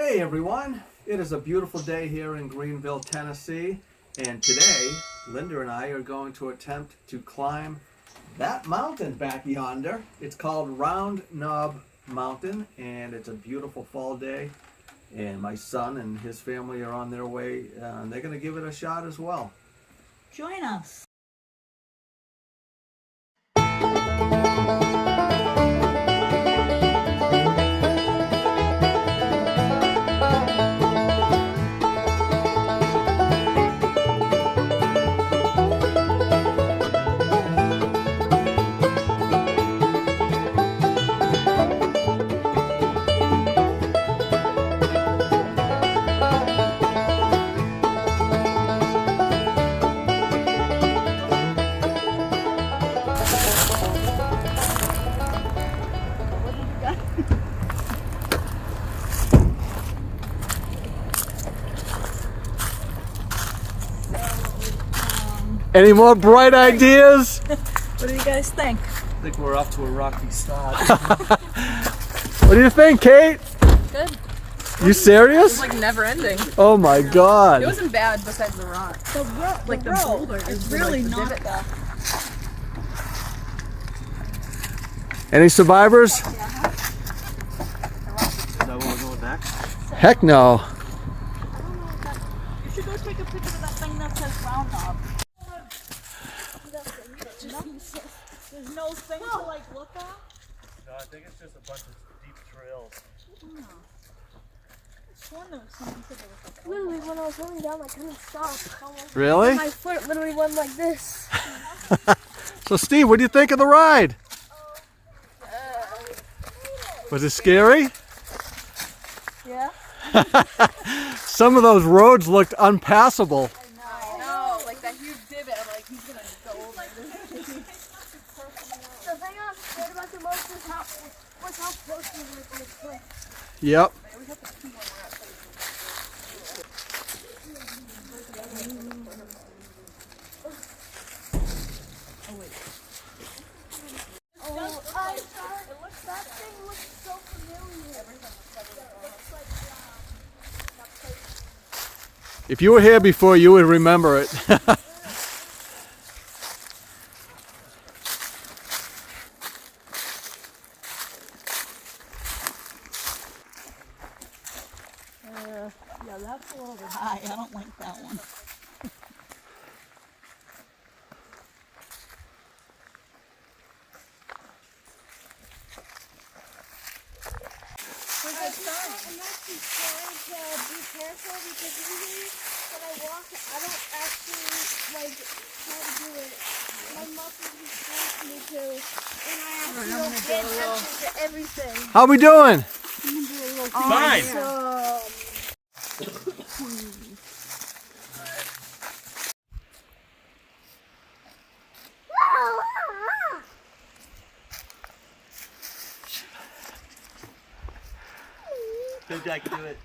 Hey everyone, it is a beautiful day here in Greeneville, Tennessee, and today Linda and I are going to attempt to climb that mountain back yonder. It's called Round Knob Mountain, and it's a beautiful fall day, and my son and his family are on their way, and they're going to give it a shot as well. Join us. Any more bright ideas? What do you guys think? I think we're off to a rocky start. What do you think, Kate? Good. You serious? It was like never ending. Oh my god. It wasn't bad besides the rock. The boulder is really not that. Any survivors? Is that where we're going next? Heck no. You should go take a picture of that thing that says Round Knob. There's no thing to like look at? No, I think it's just a bunch of deep trails. Literally, when I was going down, I couldn't stop. Really? My foot literally went like this. So Steve, what do you think of the ride? Was it scary? Yeah. Some of those roads looked unpassable. I know, like that huge divot. I'm like, he's gonna go over this. The thing I'm scared about the most is how close we were to the cliff. Yep. That thing looks so familiar. If you were here before, you would remember it. Yeah, that's a little bit high. I don't like that one. I'm actually trying to be careful because usually when I walk, I don't actually like try to do it. My muscles just force me to, and I actually don't pay attention to everything. How we doing? Fine. Think I can do it.